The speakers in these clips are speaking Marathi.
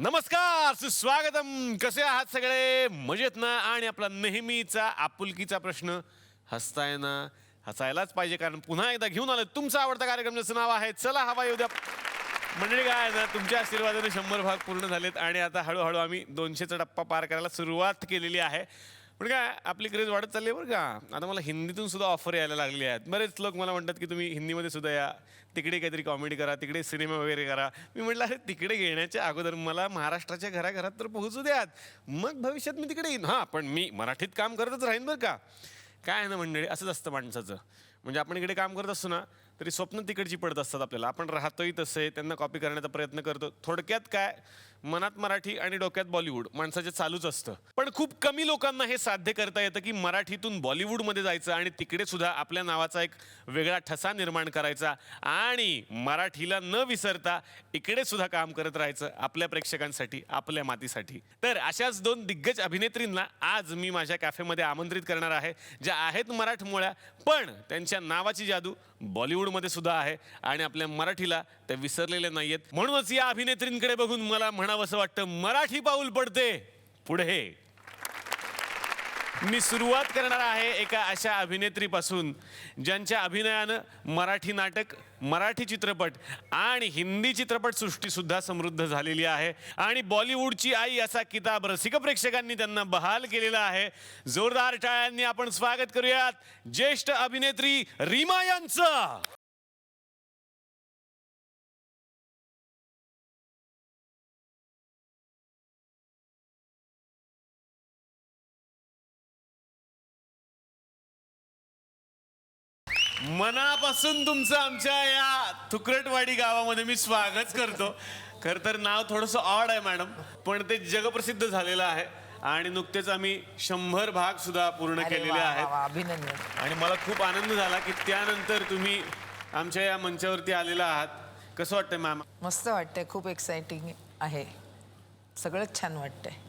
नमस्कार, सुस्वागतम. कसे आहात सगळे? मजेत ना? आणि आपला नेहमीचा आपुलकीचा प्रश्न, हसताय ना? हसायलाच पाहिजे, कारण पुन्हा एकदा घेऊन आलो तुमचा आवडता कार्यक्रम, ज्याचं नाव आहे चला हवा येऊ द्या. मंडळी, काय आहे ना, तुमच्या आशीर्वादाने 100 भाग पूर्ण झालेत आणि आता हळूहळू आम्ही 200चा टप्पा पार करायला सुरुवात केलेली आहे. पण काय, आपली क्रेज वाढत चालली आहे बरं का. आता मला हिंदीतून सुद्धा ऑफर यायला लागली आहेत. बरेच लोक मला म्हणतात की तुम्ही हिंदीमध्ये सुद्धा या, तिकडे काहीतरी कॉमेडी करा, तिकडे सिनेमा वगैरे करा. मी म्हटलं, अरे तिकडे घेण्याच्या अगोदर मला महाराष्ट्राच्या घराघरात तर पोहोचू द्यात, मग भविष्यात मी तिकडे येईन. हां, पण मी मराठीत काम करतच राहीन बरं का. काय आहे ना मंडळी, असंच असतं माणसाचं. म्हणजे आपण इकडे काम करत असतो ना, तरी स्वप्न तिकडची पडत असतात आपल्याला. आपण राहतोही तसे, त्यांना कॉपी करण्याचा प्रयत्न करतो. थोडक्यात काय, मनात मराठी आणि डोक्यात बॉलिवूड माणसाचे चालूच असतं. पण खूप कमी लोकांना हे साध्य करता येतं की मराठीतून बॉलिवूडमध्ये जायचं आणि तिकडे सुद्धा आपल्या नावाचा एक वेगळा ठसा निर्माण करायचा आणि मराठीला न विसरता इकडे सुद्धा काम करत राहायचं आपल्या प्रेक्षकांसाठी, आपल्या मातीसाठी. तर अशाच 2 दिग्गज अभिनेत्रींना आज मी माझ्या कॅफेमध्ये आमंत्रित करणार आहे, ज्या आहेत मराठमोळ्या, पण त्यांच्या नावाची जादू बॉलिवूडमध्ये सुद्धा आहे आणि आपल्या मराठीला त्या विसरलेल्या नाहीयेत. म्हणूनच या अभिनेत्रींकडे बघून मला म्हणावंसं वाटतं, मराठी पाऊल पडते पुढे. मी सुरुवात करणार आहे एका अशा अभिनेत्रीपासून, ज्यांच्या अभिनयानं मराठी नाटक, मराठी चित्रपट आणि हिंदी चित्रपटसृष्टी सुद्धा समृद्ध झालेली आहे आणि बॉलिवूडची आई असा किताब रसिक प्रेक्षकांनी त्यांना बहाल केलेला आहे. जोरदार टाळ्यांनी आपण स्वागत करूयात ज्येष्ठ अभिनेत्री रीमा यांचं. मनापासून तुमचं आमच्या या थुकरटवाडी गावामध्ये मी स्वागत करतो. खरं तर नाव थोडंसं ऑड आहे मॅडम, पण ते जगप्रसिद्ध झालेलं आहे आणि नुकतेच आम्ही 100 भाग सुद्धा पूर्ण केलेले आहेत. अभिनंदन. आणि मला खूप आनंद झाला की त्यानंतर तुम्ही आमच्या या मंचावरती आलेला आहात. कसं वाटतंय मॅम? मस्त वाटतंय, खूप एक्साइटिंग आहे, सगळंच छान वाटतंय.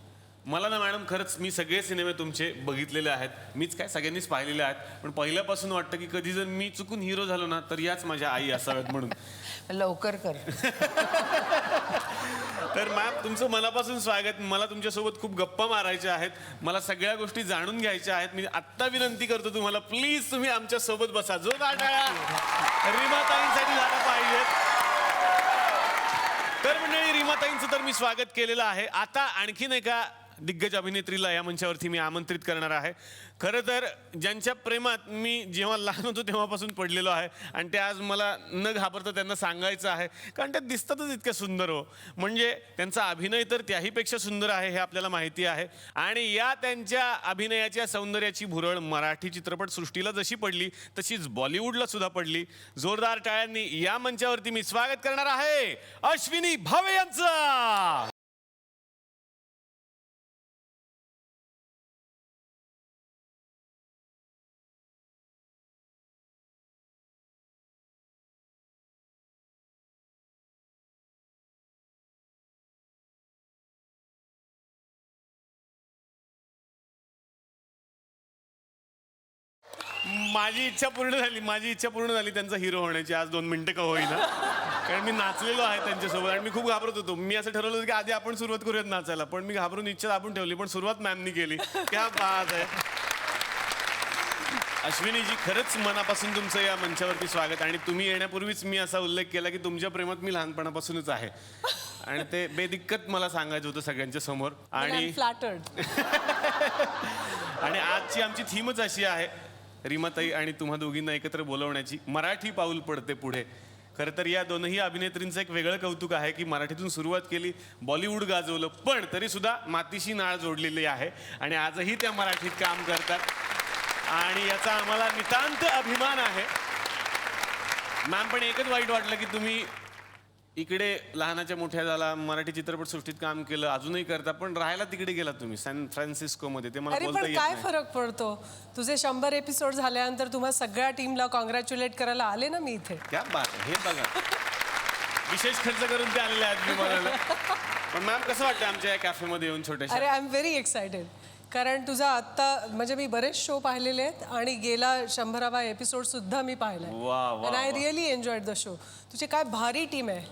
मला ना मॅडम, खरंच मी सगळे सिनेमे तुमचे बघितलेले आहेत. मीच काय, सगळ्यांनीच पाहिलेले आहेत. पण पहिल्यापासून वाटतं की कधी जर मी चुकून हिरो झालो ना, तर याच माझ्या आई असाव्यात म्हणून. लवकर कर. तर मॅम, तुमचं मनापासून स्वागत. मला तुमच्यासोबत खूप गप्पा मारायच्या आहेत, मला सगळ्या गोष्टी जाणून घ्यायच्या आहेत. मी आत्ता विनंती करतो तुम्हाला, प्लीज तुम्ही आमच्या सोबत बसा. जो टाळ्या रीमाताईंसाठी झाला पाहिजेत. तर मंडळी, रीमाताईंचं तर मी स्वागत केलेलं आहे. आता आणखीन एका दिग्गज अभिनेत्रीला या मंचावरती मी आमंत्रित करणार आहे. खरं तर ज्यांच्या प्रेमात मी जेव्हा लहान होतो तेव्हापासून पडलेलो आहे आणि ते आज मला न घाबरता त्यांना सांगायचं आहे, कारण त्या दिसतातच इतक्या सुंदर हो. म्हणजे त्यांचा अभिनय तर त्याहीपेक्षा सुंदर आहे हे आपल्याला माहिती आहे. आणि या त्यांच्या अभिनयाच्या सौंदर्याची भुरळ मराठी चित्रपटसृष्टीला जशी पडली तशीच बॉलिवूडला सुद्धा पडली. जोरदार टाळ्यांनी या मंचावरती मी स्वागत करणार आहे अश्विनी भावे यांचं. माझी इच्छा पूर्ण झाली त्यांचा हिरो होण्याची. आज 2 मिनिटं का होईना, कारण मी नाचलेलो आहे त्यांच्यासोबत आणि मी खूप घाबरत होतो. मी असं ठरवलं होतं की आधी आपण सुरुवात करूयात नाचायला, पण मी घाबरून इच्छा दाबून ठेवली, पण सुरुवात मॅमनी केली. क्या बात आहे. अश्विनीजी, खरंच मनापासून तुमचं या मंचावरती स्वागत. आणि तुम्ही येण्यापूर्वीच मी असा उल्लेख केला की तुमच्या प्रेमात मी लहानपणापासूनच आहे आणि ते बेदिक्कत मला सांगायचं होतं सगळ्यांच्या समोर. आणि आणि आजची आमची थीमच अशी आहे, रीमाताई आणि तुम्हा दोघींना एकत्र बोलवण्याची. मराठी पाऊल पडते पुढे. खरं तर या दोनही अभिनेत्रींचं एक वेगळं कौतुक आहे की मराठीतून सुरुवात केली, बॉलिवूड गाजवलं, पण तरीसुद्धा मातीशी नाळ जोडलेली आहे आणि आजही त्या मराठीत काम करतात आणि याचा आम्हाला नितांत अभिमान आहे. मॅम, पण एकच वाईट वाटलं की तुम्ही इकडे लहानाच्या मोठ्या झाला, मराठी चित्रपटसृष्टीत काम केलं, अजूनही करता, पण राहायला तिकडे गेला तुम्ही सॅन फ्रान्सिस्कोमध्ये. ते मला अरे बोलता पण येत काय नाही. फरक पडतो? तुझे 100 एपिसोड झाल्यानंतर तुम्हा सगळ्या टीमला कॉंग्रॅच्युलेट करायला आले ना मी इथे. क्या बात आहे. हे बघा, विशेष खर्च करून ते आलेले आहेत मी बघायला. पण मॅम, कसं वाटतं आमच्या या कॅफेमध्ये येऊन छोट्याशा? अरे, आय एम व्हेरी एक्सायटेड. कारण तुझा आत्ता म्हणजे मी बरेच शो पाहिलेले आहेत आणि गेला 100वा एपिसोड सुद्धा मी पाहिलाय. वा वा. And I really enjoyed the show. तुझी काय भारी टीम आहे.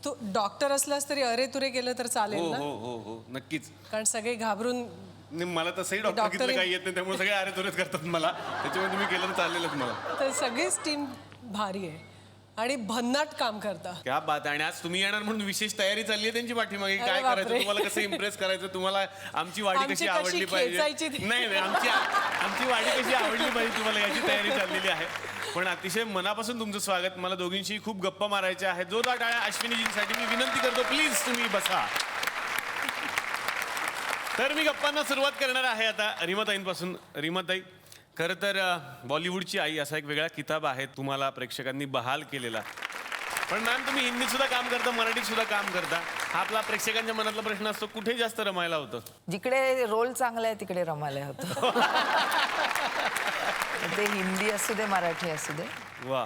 तू डॉक्टर असलास तरी अरे तुरे केलं तर हो चालेल ना हो हो हो नक्कीच. कारण सगळे घाबरून नाही, मला तसंही डॉक्टर काही येत नाही त्यामुळे सगळे अरे तुरेच करतात मला, त्याच्यामुळे तुम्ही केलं तर चाललेलंच मला. तर सगळीच टीम भारी आहे आणि भन्नाट काम करता. क्या बात आहे. आणि आज तुम्ही येणार म्हणून विशेष तयारी चालली आहे त्यांची पाठीमागे. अरे काय करायचं बापरे. तुम्हाला, कसं इम्प्रेस करायचं तुम्हाला, आमची वाडी आमची कशी कशी आवडली पाहिजे. खेचायची ती. नाही नाही आमची वाडी कशी आवडली पाहिजे तुम्हाला याची तयारी चाललेली आहे. पण अतिशय मनापासून तुमचं स्वागत. मला दोघींशी खूप गप्पा मारायच्या आहेत. जोरदार टाळ्या अश्विनीजींसाठी मी विनंती करतो, प्लीज तुम्ही बसा. तर मी गप्पांना सुरुवात करणार आहे आता रीमाताईंपासून. रीमाताई, खरं तर बॉलिवूडची आई असा एक वेगळा किताब आहे तुम्हाला प्रेक्षकांनी बहाल केलेला. पण मॅम तुम्ही हिंदीत सुद्धा काम करता, मराठीत सुद्धा काम करता. हा आपला प्रेक्षकांच्या मनातला प्रश्न असतो, कुठे जास्त रमायला होतं? जिकडे रोल चांगला आहे तिकडे रमायला होतं. ते हिंदी असू दे मराठी असू दे, वा.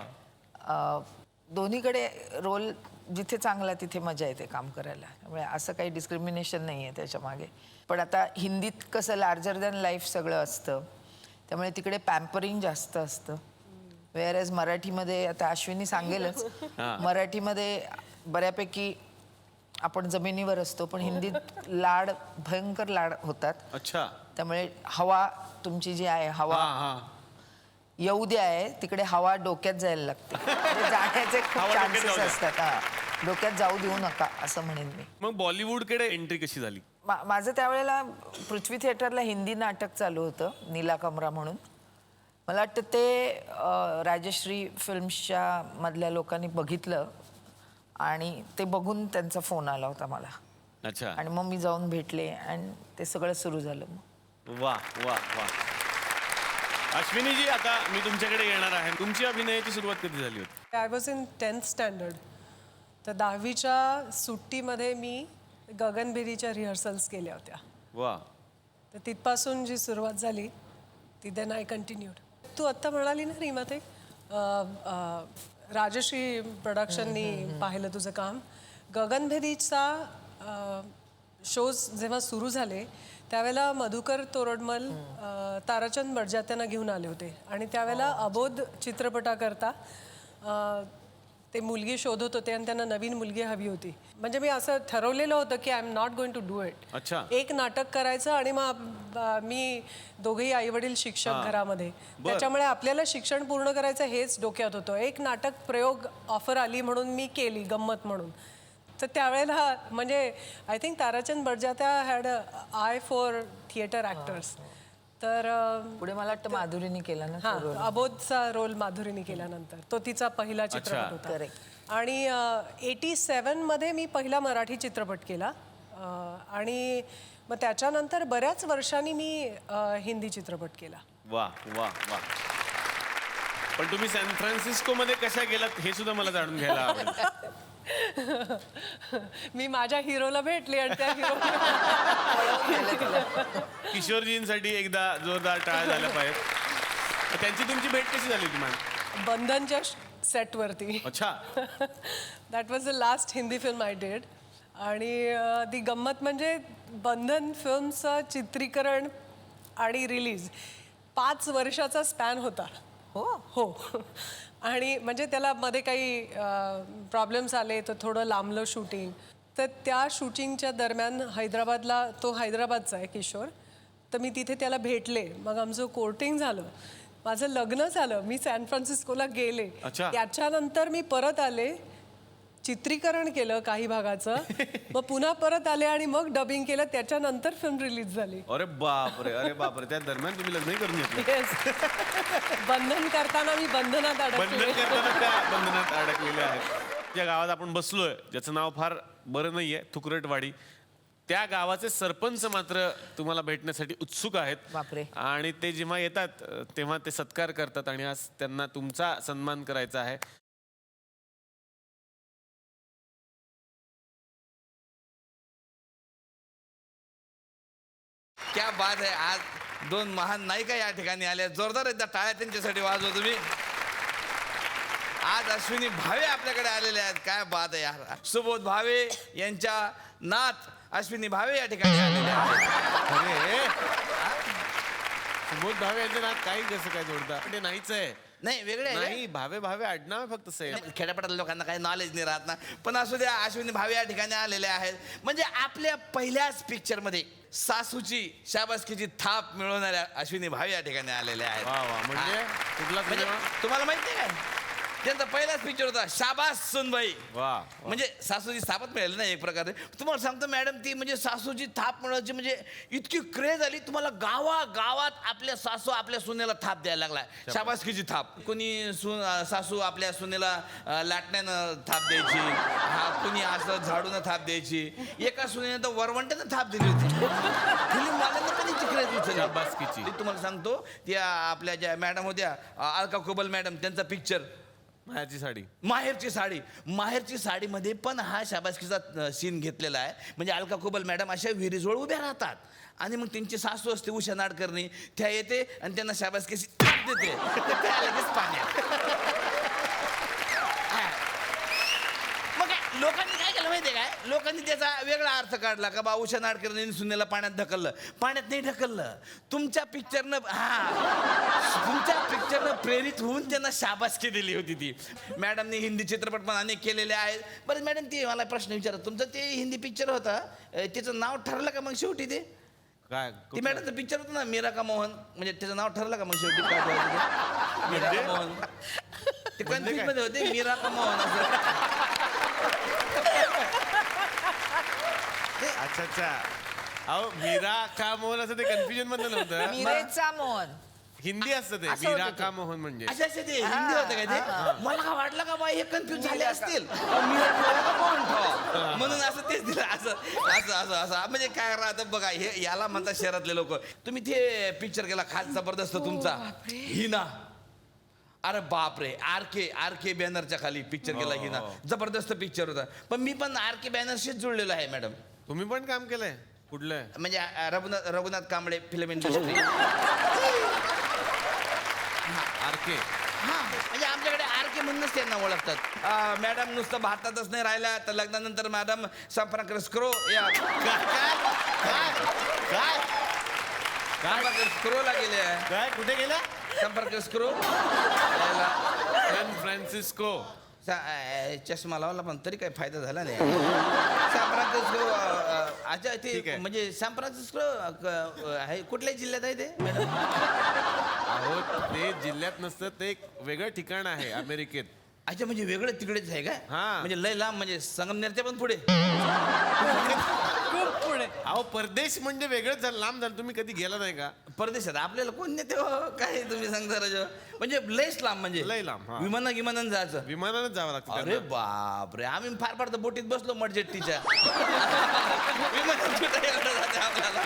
दोन्हीकडे रोल जिथे चांगला तिथे मजा येते काम करायला. त्यामुळे असं काही डिस्क्रिमिनेशन नाही आहे त्याच्या मागे. पण आता हिंदीत कसं लार्जर दॅन लाईफ सगळं असतं, त्यामुळे तिकडे पॅम्परिंग जास्त असतं. वेअर एज मराठीमध्ये आता अश्विनी सांगेलच, मराठीमध्ये बऱ्यापैकी आपण जमिनीवर असतो, पण हिंदीत लाड, भयंकर लाड होतात. अच्छा. त्यामुळे हवा तुमची जी आहे, हवा हा. येऊ द्या आहे तिकडे हवा डोक्यात जायला लागते. म्हणजे जाण्याचे खूप हवा डोक्यात चान्सेस जाऊ द्या. असतात. हा, डोक्यात जाऊ देऊ नका असं म्हणेन मी. मग बॉलिवूडकडे एंट्री कशी झाली? माझं त्यावेळेला पृथ्वी थिएटरला हिंदी नाटक चालू होतं, नीला कमरा म्हणून. मला वाटतं ते राजश्री फिल्म्सच्या मधल्या लोकांनी बघितलं आणि ते बघून त्यांचा फोन आला होता मला. अच्छा. आणि मग मी जाऊन भेटले आणि ते सगळं सुरू झालं. मग वा वा वा. अश्विनीजी, आता मी तुमच्याकडे येणार आहे. तुमची अभिनयाची सुरुवात कधी झाली होती? I was in 10th standard. तर 10वीच्या सुट्टीमध्ये मी गगनभेदीच्या रिहर्सल्स केल्या होत्या. वा. तर तिथपासून जी सुरुवात झाली ती देन आय कंटिन्यूड. तू आत्ता म्हणाली ना रीमा, ते राजश्री प्रोडक्शननी पाहिलं तुझं काम. गगनभेदीचा शोज जेव्हा सुरू झाले त्यावेळेला मधुकर तोरडमल ताराचंद बडजात्यांना घेऊन आले होते आणि त्यावेळेला अबोध चित्रपटाकरता ते मुलगी शोधत होते आणि त्यांना नवीन मुलगी हवी होती. म्हणजे मी असं ठरवलेलं होतं की I am not going to do it. अच्छा. एक नाटक करायचं आणि मग मी दोघेही आईवडील शिक्षक घरामध्ये, त्याच्यामुळे आपल्याला शिक्षण पूर्ण करायचं हेच डोक्यात होतं. एक नाटक प्रयोग ऑफर आली म्हणून मी केली गंमत म्हणून. तर त्यावेळेला म्हणजे I think Tarachand Barjatya had I for theatre actors. तर पुढे मला वाटतं माधुरीने केला ना हां, अबोधचा रोल माधुरीने केल्यानंतर तो तिचा पहिला चित्रपट होता. Correct. आणि 87 मध्ये मी पहिला मराठी चित्रपट केला आणि मग त्याच्यानंतर बऱ्याच वर्षांनी मी हिंदी चित्रपट केला. वा वा वा. पण तुम्ही सॅन फ्रान्सिस्को मध्ये कशा गेलात हे सुद्धा मला जाणून घ्यायला आवडेल. मी माझ्या हिरोला भेटले आणि त्या हिरो किशोरजींसाठी एकदा जोरदार टाळ्या झाल्या पाहिजेत. त्यांची तुमची भेट कशी झाली तुम्हाला? बंधनच्या सेटवरती. अच्छा. That was the last Hindi film I did. आणि ती गंमत म्हणजे बंधन फिल्मचं चित्रीकरण आणि रिलीज 5 वर्षाचा स्पॅन होता. हो. आणि म्हणजे त्याला मध्ये काही प्रॉब्लेम्स आले तर थोडं लांबलं शूटिंग. तर त्या शूटिंगच्या दरम्यान हैदराबादला, तो हैदराबादचा आहे किशोर, तर मी तिथे त्याला भेटले. मग आमचं कोर्टिंग झालं, माझं लग्न झालं, मी सॅन फ्रान्सिस्कोला गेले. अच्छा. त्याच्यानंतर मी परत आले, चित्रीकरण केलं काही भागाचं, मग पुन्हा परत आले आणि मग डबिंग केलं. त्याच्यानंतर फिल्म रिलीज झाली. अरे बापरे, अरे बापरे. त्या दरम्यान तुम्ही लग्नही करून घेतलं? येस. बंधन करताना मी बंधनात अडकले. बंधन करताना त्या बंधनात अडकलेले आहेत. ज्या गावात आपण बसलोय, ज्याचं नाव फार बरं नाहीये, थुकरटवाडी, त्या गावाचे सरपंच मात्र तुम्हाला भेटण्यासाठी उत्सुक आहेत. बापरे. आणि ते जेव्हा येतात तेव्हा ते सत्कार करतात आणि आज त्यांना तुमचा सन्मान करायचा आहे. क्या बात आहे. आज 2 महान नायिका या ठिकाणी आल्या. जोरदार एकदा टाळ्या त्यांच्यासाठी वाजवा तुम्ही. आज अश्विनी भावे आपल्याकडे आलेले आहेत. काय बात आहे यार. सुबोध भावे यांच्या नात अश्विनी भावे या ठिकाणी आलेले आहेत. अरे सुबोध भावे यांचं नाव काही कसं काय जोडता? ते नाहीच आहे. नाही वेगळे आहे नाही भावे भावे आडनाव आहे फक्त सेम. खेड्यापाड्यातल्या लोकांना काही नॉलेज नाही राहत ना. पण असू द्या, अश्विनी भावे या ठिकाणी आलेले आहेत. म्हणजे आपल्या पहिल्याच पिक्चरमध्ये सासूची शाबासकीची थाप मिळवणाऱ्या अश्विनी भावे या ठिकाणी आलेल्या आहेत. वा वा, म्हणजे कुठला म्हणजे सिनेमा? तुम्हाला माहिती आहे काय, त्यांचा पहिलाच पिक्चर होता शाबास सुनबाई. वा म्हणजे सासूची थापच मिळाली ना एक प्रकारे. तुम्हाला सांगतो मॅडम, ती म्हणजे सासूची थाप मिळवायची म्हणजे इतकी क्रेज आली, तुम्हाला गावात आपल्या सासू आपल्या सुनेला थाप द्यायला लागला. शाबासकीची थाप. कोणी सासू आपल्या सुनेला लाटण्यानं थाप द्यायची, कुणी असं झाडून थाप द्यायची. एका सुनेनं तर वरवंट्यानं थाप दिली होती. फिल्मवाल्यांना पण इतकी क्रेज उचलली शाबासकीची. ती तुम्हाला सांगतो, त्या आपल्या ज्या मॅडम होत्या अलका कुबल मॅडम, त्यांचा पिक्चर मायाची साडी. माहेरची साडीमध्ये पण हा शाबासकीचा सीन घेतलेला आहे. म्हणजे अलका कुबल मॅडम अशा विहिरीजवळ उभ्या राहतात आणि मग त्यांची सासू असते उषा नाडकर्णी, त्या येते आणि त्यांना शाबासकीची थाप देते, तर त्या लगेच पाण्यात. मग काय लोकांनी काय केलं माहितीये काय, लोकांनी त्याचा वेगळा अर्थ काढला का बा उषा नाडकर्णी सुनेला पाण्यात ढकललं. पाण्यात नाही ढकललं, तुमच्या पिक्चरनं प्रेरित होऊन त्यांना शाबासकी दिली होती ती मॅडमने. हिंदी चित्रपट पण अनेक केलेले आहेत. बरं मॅडम, ती मला प्रश्न विचारत, तुमचं ते हिंदी पिक्चर होता त्याचं नाव ठरलं का मग शेवटी? ते काय ती मॅडमचं पिक्चर होतं ना मीरा का मोहन, म्हणजे त्याचं नाव ठरलं का मग शेवटी? काय ठरलं ते? मीरा का मोहन. ते कन्फ्युज मध्ये होते, मीरा का मोहन असं. अच्छा. अहो मीरा का मोहन असं ते कन्फ्युजन मधलं नव्हतं. मिरेचा मोहन हिंदी असतं ते. असं मीरा होतं ते. का मोहन म्हणजे अच्छा ते हिंदी होतं काय ते? मला का वाटलं का बा हे कन्फ्युज झाले असतील, मीरा का मोहन ठेवा म्हणून असं तेच दिलं. असं म्हणजे काय राहतं बघा, हे याला म्हणतात शहरातले लोक. तुम्ही ते पिक्चर केला खास जबरदस्त तुमचा हिना. अरे बापरे, आर के बॅनरच्या खाली पिक्चर केला हिना. जबरदस्त पिक्चर होता. पण मी पण आर के बॅनरशीच जुळलेलो आहे मॅडम. तुम्ही पण काम केलंय? कुठलं? म्हणजे Raghunath Kamble film industry. RK. म्हणजे आमच्याकडे आर के म्हणूनच त्यांना ओळखतात. मॅडम नुसतं भारतातच नाही राहिल्या, तर लग्नानंतर मॅडम सॅन फ्रान्सिस्को या स्क्रोला गेले. काय कुठे गेला? San Francisco. San Francisco. चष्मा लावला पण तरी काही फायदा झाला नाही. San Francisco. अच्छा ठीक ते आहे. म्हणजे सॅन फ्रान्सिस्को आहे कुठल्या जिल्ह्यात आहे ते मॅडम? अहो ते जिल्ह्यात नसतं, ते एक वेगळं ठिकाण आहे अमेरिकेत. अच्छा म्हणजे वेगळं तिकडेच आहे काय? हा. म्हणजे लय लांब, म्हणजे संगमनेरच्या पण पुढे. खूप पुढे. अहो परदेश म्हणजे वेगळंच झालं, लांब झालं. तुम्ही कधी गेला नाही का परदेशात आपल्याला कोण नेते हो? काय तुम्ही सांगता राजा? म्हणजे लयच लांब, म्हणजे लय लांब, हा. विमानानं जायचं. विमानानंच जावं लागतं अरे त्यांना. बापरे, आम्ही फार फार तर बोटीत बसलो मडजेट्टीच्या. विमानात कुठं एवढं जाते आपल्याला?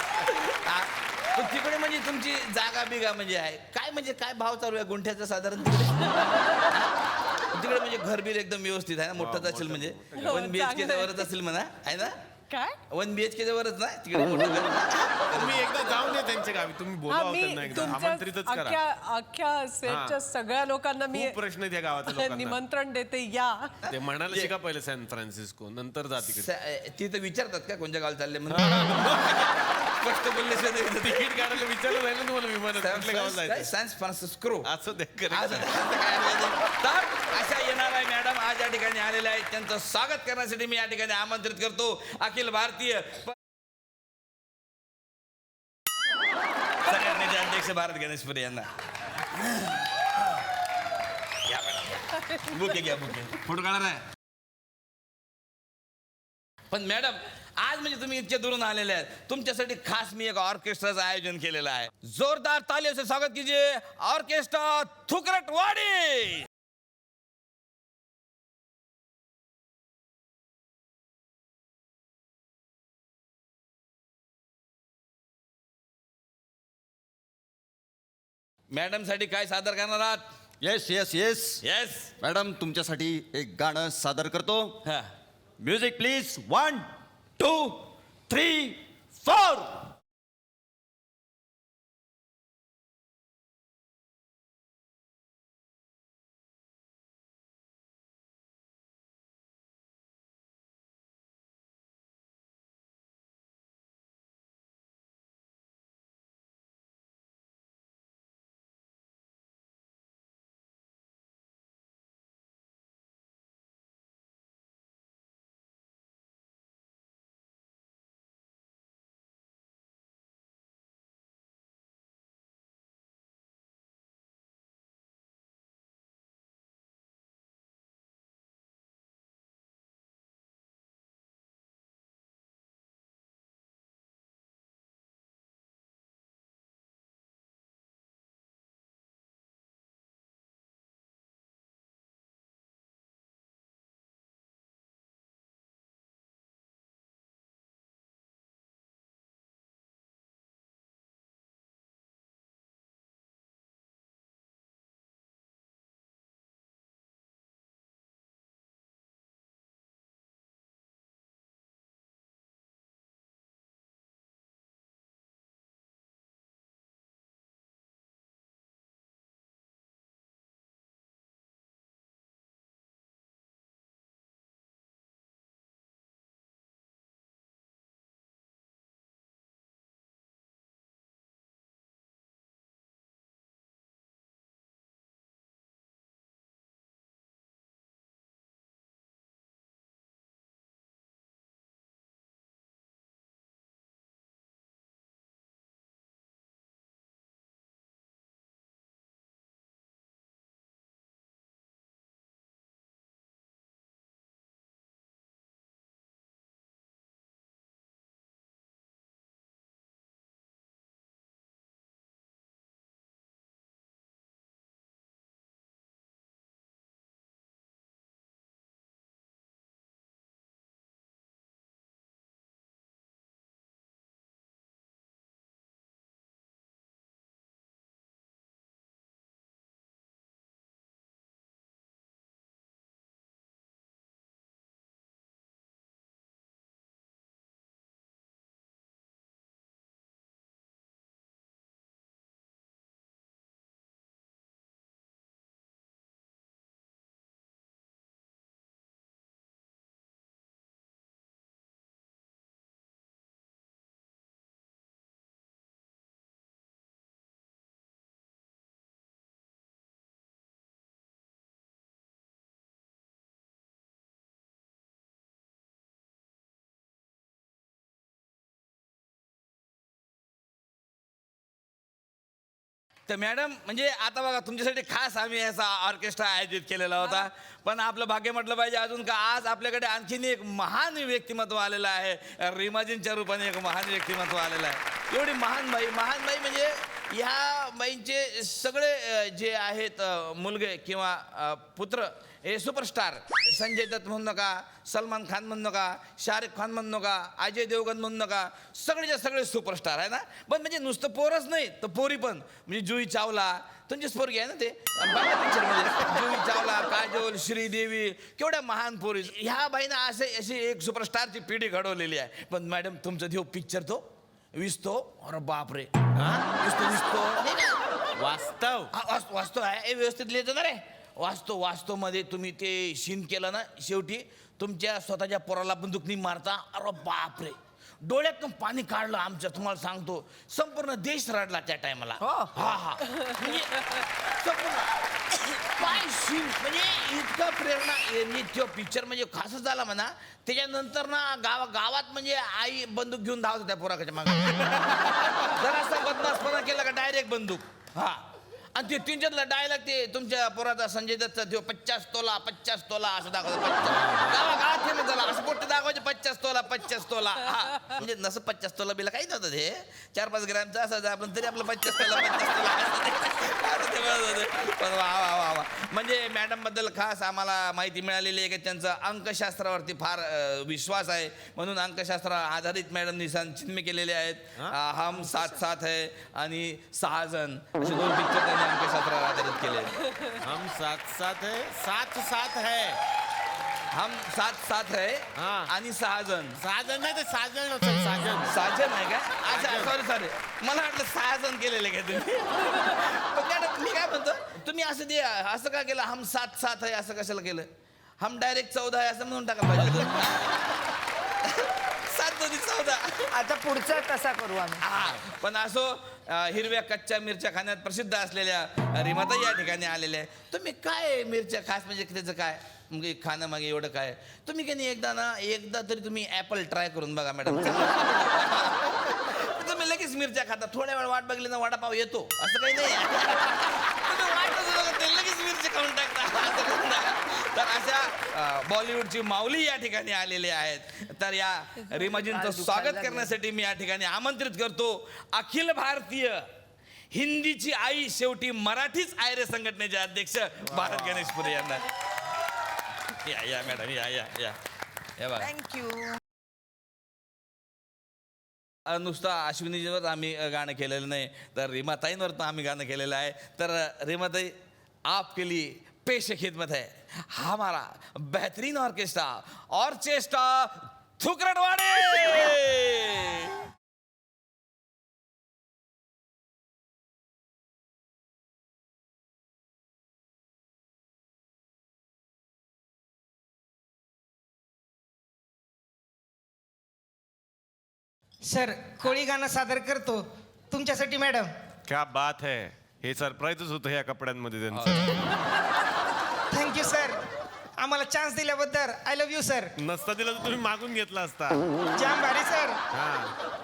पण तिकडे म्हणजे तुमची जागा बिगा म्हणजे आहे काय? म्हणजे काय भाव चालू आहे गुंठ्याचा साधारण तिकडे म्हणजे घरबीर एकदम व्यवस्थित आहे ना? मोठंच असेल म्हणजे हो, 1 BHK वरच असेल म्हणा, आहे ना? काय? 1 BHK वरच ना तिकडे मोठं घर? तुम्ही एकदा जाऊन या त्यांच्या गावी. तुम्ही बोलावं मी त्यांना एकदा, तुमच्या आमंत्रितच करा. अख्ख्या सेटच्या सगळ्या लोकांना मी खूप प्रश्न आहेत या गावातल्या लोकांना. निमंत्रण देते, या. ते म्हणाले शिका पहिले सॅन फ्रान्सिस्को, नंतर जा तिकडे. ती तर विचारतात का कोणत्या गावाला चालले म्हणून? स्पष्ट बोलल्याशिवाय नाही. तिकीट काढायला विचारलं जाईल ना तुम्हाला विमानात कुठल्या गावाला काय? जायचं. San Francisco. असं ते correct आज आहे. तर अशा येणार आहे मॅडम आज या ठिकाणी आलेल्या आहेत. त्यांचं स्वागत करण्यासाठी मी या ठिकाणी आमंत्रित करतो अखिल भारतीय संघटनेचे अध्यक्ष भारत गणेशपुरे यांना. या मॅडम, बुके घ्या, बुके. फोटो काढणार आहे. पण मॅडम आज म्हणजे तुम्ही इतके दुरून आलेले आहेत, तुमच्यासाठी खास मी एक ऑर्केस्ट्राचं आयोजन केलेलं आहे. जोरदार तालियों से स्वागत कीजिए ऑर्केस्ट्रा थुकरटवाडी. मॅडम साठी काय सादर करणार आहात? Yes yes yes yes. Madam तुमच्यासाठी एक गाणं सादर करतो. हा. म्युझिक प्लीज 1 2 3 4 तर मॅडम म्हणजे आता बघा तुमच्यासाठी खास आम्ही याचा ऑर्केस्ट्रा आयोजित केलेला होता, पण आपलं भाग्य म्हटलं पाहिजे अजून का आज आपल्याकडे आणखीन एक महान व्यक्तिमत्व आलेलं आहे. रीमाजींच्या रूपाने एक महान व्यक्तिमत्व आलेलं आहे. एवढी महान बाई म्हणजे ह्या बाईंचे सगळे जे आहेत मुलगे किंवा पुत्र हे सुपरस्टार. संजय दत्त म्हणू नका, सलमान खान म्हणू नका, शाहरुख खान म्हणू नका, अजय देवगन म्हणू नका, सगळेच्या सगळे सुपरस्टार आहे ना. पण म्हणजे नुसतं पोरच नाही तर पोरी पण, म्हणजे जुही चावला तुमचीच पोरगी आहे ना ते पिक्चरमध्ये, जुही चावला, काजोल, श्रीदेवी, केवढ्या महान पोरी. ह्या बाईनं अशी एक सुपरस्टारची पिढी घडवलेली आहे. पण मॅडम तुमचा देव पिक्चर तो विसतो, अरे बापरे, विसतो वास्तव आहे व्यवस्थित लिहितो ना रे. वास्तव मध्ये तुम्ही ते सीन केलं ना, शेवटी तुमच्या स्वतःच्या पोराला बंदुकनी मारता, अरे बापरे, डोळ्यातून पाणी काढलं आमच्या. तुम्हाला सांगतो संपूर्ण देश रडला त्या टायमाला. हा म्हणजे संपूर्ण काय सीन, म्हणजे इतकं प्रेरणा. तो पिक्चर म्हणजे खासच झाला म्हणा. त्याच्यानंतर ना गावात म्हणजे आई बंदूक घेऊन धावत होत्या पोराच्या मागे. जरासा बदमाशपणा केला का डायरेक्ट बंदूक. हा, आणि ते तीनच्यातला डायलॉग ते तुमच्या पोराचा संजय दत्तचा तो 50 तोला असं दाखवतो. गावात फेमस झाला असं पोट्ट दाखवायचे 50 तोला. हा, म्हणजे नसं 50 तोला बिला काही नव्हतं ते, 4-5 ग्रॅमचं असायचं. आपण तरी आपलं 50 तोला ते म्हणत होते. पण वा म्हणजे मॅडम बद्दल खास आम्हाला माहिती मिळालेली आहे की त्यांचं अंकशास्त्रावरती फार विश्वास आहे, म्हणून अंकशास्त्र आधारित मॅडमनी चिन्ह केलेले आहेत. हम साथ साथ है आणि 6 जण असे 2 पिक्चर त्यांनी अंकशास्त्रावर आधारित केले. हम साथ साथ है, साथ है. हम साथ है हाँ. आणि 6 जण. 6 जण नाही ते 6 जण असेल, 6 जण. 6 जण आहे का? अच्छा सॉरी मला वाटलं 6 जण केलेले काय तुम्ही. पण मॅडम मी काय म्हणतो, तुम्ही असं का केलं, हम साथ है असं कशाला केलं? हम डायरेक्ट 14 आहे असं म्हणून टाकायला पाहिजे. 14. आता पुढचा तसा करू आम्ही. पण असो, हिरव्या कच्च्या मिरच्या खाण्यात प्रसिद्ध असलेल्या रीमाताई या ठिकाणी आलेल्या आहे. तुम्ही काय मिरच्या खास म्हणजे त्याचं काय म्हणजे खाणं मागे एवढं काय? तुम्ही की नाही एकदा तरी तुम्ही ॲपल ट्राय करून बघा मॅडम. तुम्ही लगेच मिरच्या खाता, थोड्या वेळ वाट बघली ना वडापाव येतो असं काही नाही. तुम्ही वाटच बघत नाही, लगेच मिरची खाऊन टाकता. तर अशा बॉलिवूडची माऊली या ठिकाणी आलेले आहेत. तर या रीमाजींचं स्वागत करण्यासाठी मी या ठिकाणी आमंत्रित करतो अखिल भारतीय हिंदीची आई, शेवटी मराठीच आयरे संघटनेचे अध्यक्ष भारत गणेशपुरे यांना. या मॅडम या बघा. थँक्यू. नुसतं अश्विनीजीवर आम्ही गाणं केलेलं नाही, तर रीमाताईंवर पण आम्ही गाणं केलेलं आहे. तर रीमाताई आपके लिए पेश खिदमत है हमारा बेहतरीन ऑर्केस्ट्रा थुकरटवाडे. सर, कोळी गाणं सादर करतो तुमच्यासाठी मॅडम. क्या बात है, हे सरप्राईजच होतं ह्या कपड्यांमध्ये त्यांचं. थँक्यू सर, आम्हाला चान्स दिल्याबद्दल. I love you sir. नसता दिला तर तुम्ही मागून घेतला असता. जाम भारी सर. हा.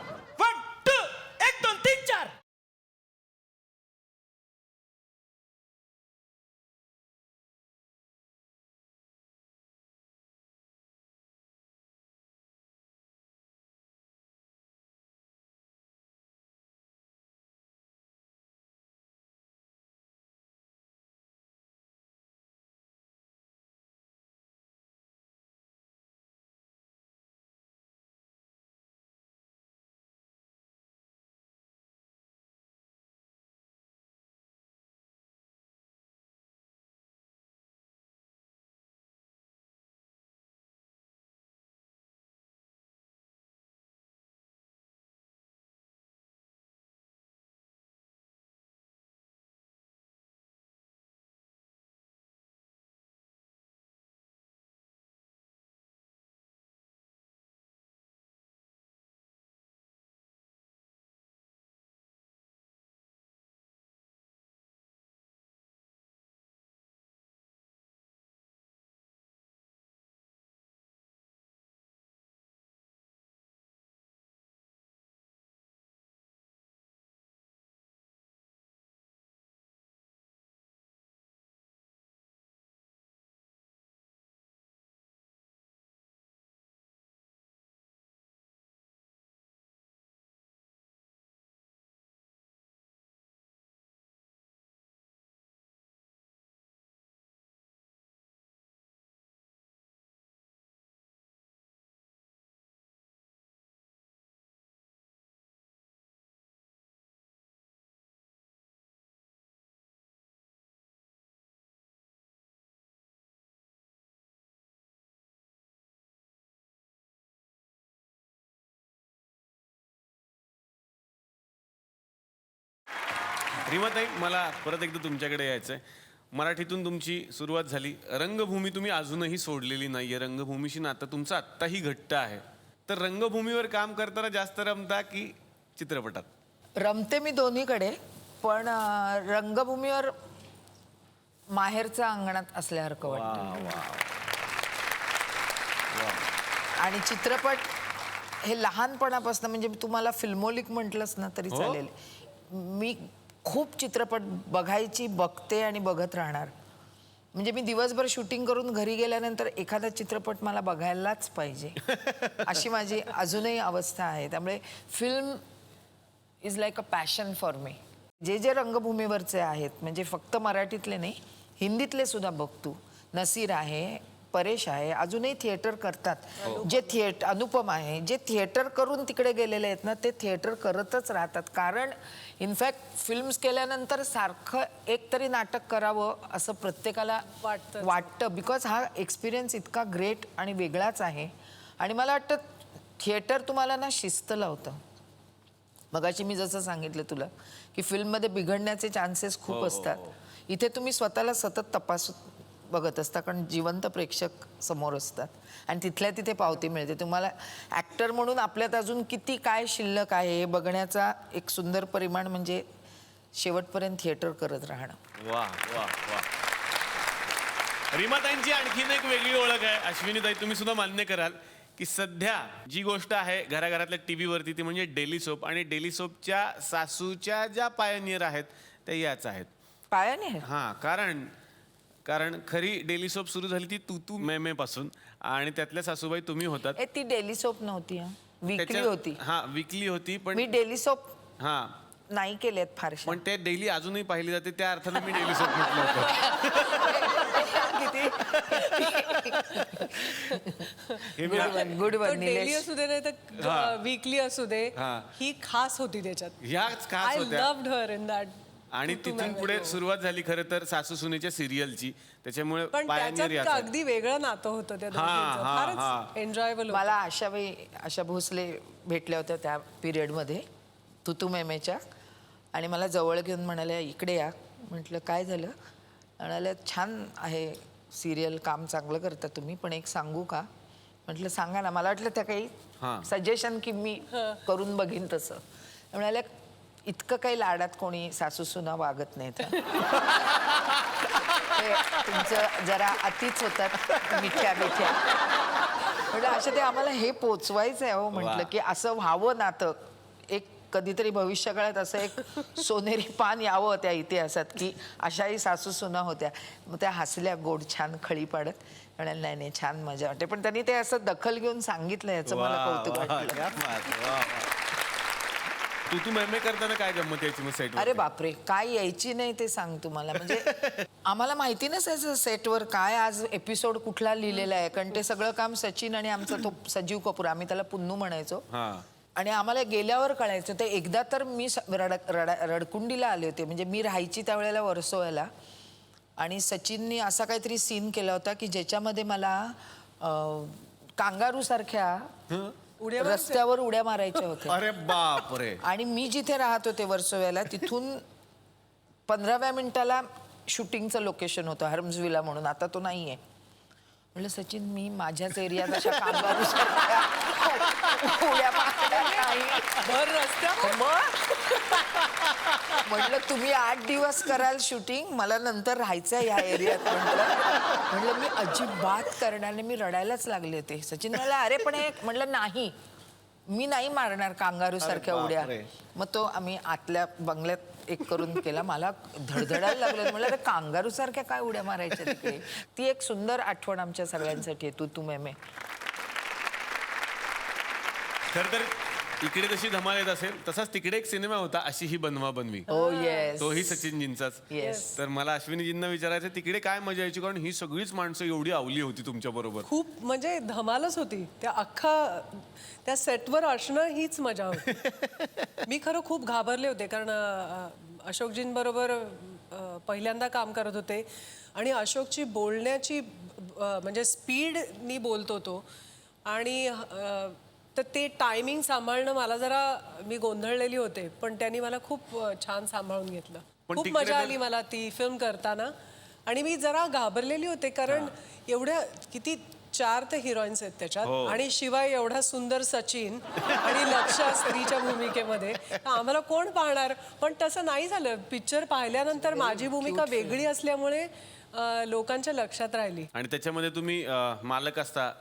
रीमाताई, मला परत एकदा तुमच्याकडे यायचं आहे. मराठीतून तुमची सुरुवात झाली, रंगभूमी तुम्ही अजूनही सोडलेली नाहीये, रंगभूमीशी नातं तुमचं आत्ताही घट्ट आहे. तर रंगभूमीवर काम करताना जास्त रमता की चित्रपटात? रमते मी दोन्हीकडे, पण रंगभूमीवर माहेरच्या अंगणात असल्यासारखं वाटतं. आणि चित्रपट हे लहानपणापासून, म्हणजे तुम्हाला फिल्मोलिक म्हटलंच ना तरी चालेल, मी खूप चित्रपट बघते आणि बघत राहणार. म्हणजे मी दिवसभर शूटिंग करून घरी गेल्यानंतर एखादा चित्रपट मला बघायलाच पाहिजे अशी माझी अजूनही अवस्था आहे. त्यामुळे film is like a passion for me. जे रंगभूमीवरचे आहेत, म्हणजे फक्त मराठीतले नाही, हिंदीतले सुद्धा बघतो. नसीर आहे, परेश आहे, अजूनही थिएटर करतात. जे अनुपम आहे, जे थिएटर करून तिकडे गेलेले आहेत ना, ते थिएटर करतच राहतात. कारण इनफॅक्ट फिल्म्स केल्यानंतर सारखं एक तरी नाटक करावं असं प्रत्येकाला वाटतं. बिकॉज हा एक्सपिरियन्स इतका ग्रेट आणि वेगळाच आहे. आणि मला वाटतं थिएटर तुम्हाला ना शिस्त लावतं. मगाशी मी जसं सांगितलं तुला की फिल्ममध्ये बिघडण्याचे चान्सेस खूप असतात. इथे तुम्ही स्वतःला सतत तपासून बघत असता, कारण जिवंत प्रेक्षक समोर असतात आणि तिथल्या तिथे पावती मिळते. तुम्हाला ॲक्टर म्हणून आपल्यात अजून किती काय शिल्लक आहे हे बघण्याचा एक सुंदर परिमाण म्हणजे शेवटपर्यंत थिएटर करत राहणं. वा वा वा. रीमाताईंची आणखीन एक वेगळी ओळख आहे. अश्विनीताई, तुम्ही सुद्धा मान्य कराल की सध्या जी गोष्ट आहे घराघरातल्या टीव्हीवरती ती म्हणजे डेली सोप. आणि डेली सोपच्या सासूच्या ज्या पायनियर आहेत त्या याच आहेत. पायाने हां, कारण खरी डेली सोप सुरू झाली ती तू मे पासून, आणि त्यातल्या सासूबाई तुम्ही होतात. ती डेली सोप नव्हती, वीकली होती. हां, वीकली होती, पण मी डेली सोप हां, नाही केलेत फारशा. पण ते डेली अजूनही पाहिली जाते, त्या अर्थाने मी डेली सोप म्हटलं होतं. Good one daily Nilesh. असू दे नाही तर वीकली असू दे, हा. ही खास होती त्याच्यात. ह्याच खास आय होत्या. Loved her in that. आणि तिथून पुढे सुरुवात झाली खरं तर सासू सुनेच्या सिरियलची. त्याच्यामुळे पण पायनियर त्याच्यात याच. अगदी वेगळं नातं होतं त्या हा, दोघींचं. हा. फारच एन्जॉयबल होतं. मला आशा भोसले भेटल्या होत्या त्या पिरियडमध्ये तुतू मेमेच्या, आणि मला जवळ घेऊन म्हणाल्या इकडे या. म्हटलं काय झालं? म्हणाल्या छान आहे सिरियल, काम चांगलं करता तुम्ही, पण एक सांगू का? म्हटलं सांगा ना. मला वाटलं त्या काही सजेशन की मी करून बघीन तसं. म्हणाल्या इतकं काही लाडात कोणी सासू सुना वागत नाहीत. तुमचं जरा अतिच होतात मिठ्या मिठ्या. म्हटलं अशा ते आम्हाला हे पोचवायचं आहे हो. म्हटलं की असं व्हावं नातं. एक कधीतरी भविष्यकाळात असं एक सोनेरी पान यावं त्या इतिहासात की अशाही सासू सुना होत्या. मग त्या हसल्या गोड छान खळी पाडत. म्हणाल नाही नाही छान मजा वाटते. पण त्यांनी ते असं दखल घेऊन सांगितलं, याचं मला कौतुक वाटलं. तू मेमे करताना काय गंमत यायची मग सेट? अरे बापरे, काय यायची नाही ते सांग तुम्हाला. म्हणजे आम्हाला माहिती नसायचं सेटवर काय आज एपिसोड कुठला लिहिलेला आहे, कारण ते सगळं काम सचिन आणि आमचा तो सजीव कपूर, आम्ही त्याला पुन्नू म्हणायचो. आणि आम्हाला गेल्यावर कळायचं. ते एकदा तर मी रडकुंडीला आले होते, म्हणजे मी राहायची त्यावेळेला वर्सोव्याला, आणि सचिननी असा काहीतरी सीन केला होता की ज्याच्यामध्ये मला कांगारू सारख्या रस्त्यावर उड्या मारायच्या होत्या. अरे बापरे. आणि मी जिथे राहत होते वर्सोव्याला तिथून 15व्या मिनिटाला शूटिंगचं लोकेशन होतं हर्म्सविला म्हणून, आता तो नाहीये. म्हटलं सचिन मी माझ्याच एरियात अशा कांगारू उड्या मारल्या नाही. भर रस्त्यावर. म्हटलं तुम्ही 8 दिवस कराल शूटिंग, मला नंतर राहायचं ह्या एरियात. म्हटलं मी अजिबात करणार नाही. मी रडायलाच लागले होते. सचिन म्हणाला अरे पण हे, म्हटलं नाही मी नाही मारणार कांगारू सारख्या उड्या. मग तो आम्ही आतल्या बंगल्यात एक करून केला. मला धडधडायला लागलं. म्हटलं अरे कांगारू सारख्या काय उड्या मारायच्या तिकडे. ती एक सुंदर आठवण आमच्या सगळ्यांसाठी आहे, तू मेमे. खर तर इकडे जशी धमाल येत असेल तसाच तिकडे एक सिनेमा होता अशी ही बनवा बनवी. तोही सचिनजींचाच. तर मला अश्विनीजींना विचारायचं तिकडे काय मजा यायची, कारण ही सगळीच माणसं एवढी आवली होती तुमच्या बरोबर. खूप म्हणजे धमालच होती. त्या सेटवर असणं हीच मजा होती. मी खरं खूप घाबरले होते, कारण अशोकजींबरोबर पहिल्यांदा काम करत होते आणि अशोकची बोलण्याची म्हणजे स्पीडनी बोलतो तो, आणि तर ते टायमिंग सांभाळणं मला जरा मी गोंधळलेली होते, पण त्यांनी मला खूप छान सांभाळून घेतलं. पण खूप तिकडे मजा तर- आली मला ती फिल्म करताना. आणि मी जरा घाबरलेली होते कारण एवढ्या किती 4 तर हिरोईन्स आहेत त्याच्यात आणि शिवाय एवढा सुंदर सचिन आणि लक्षा स्त्रीच्या भूमिकेमध्ये, तर आम्हाला कोण पाहणार. पण तसं नाही झालं. पिक्चर पाहिल्यानंतर माझी भूमिका वेगळी असल्यामुळे लोकांच्या लक्षात राहिली. आणि त्याच्यामध्ये तुम्ही मालक असता,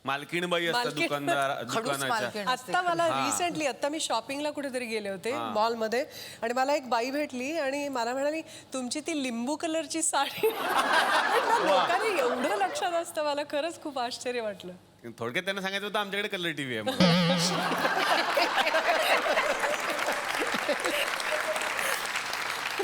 मालकीणबाई असता मालकीण. दुकानाच्या. मालकीण असते. आता मला रिसेंटली आता मी शॉपिंगला कुठेतरी गेले होते मॉलमध्ये आणि मला एक बाई भेटली आणि मला म्हणाली तुमची ती लिंबू कलरची साडी. म्हटलं, लोकांनी एवढं लक्षात असतं, मला खरंच खूप आश्चर्य वाटलं. थोडक्यात त्यांना सांगायचं होतं आमच्याकडे कलर टीव्ही आहे म्हणून.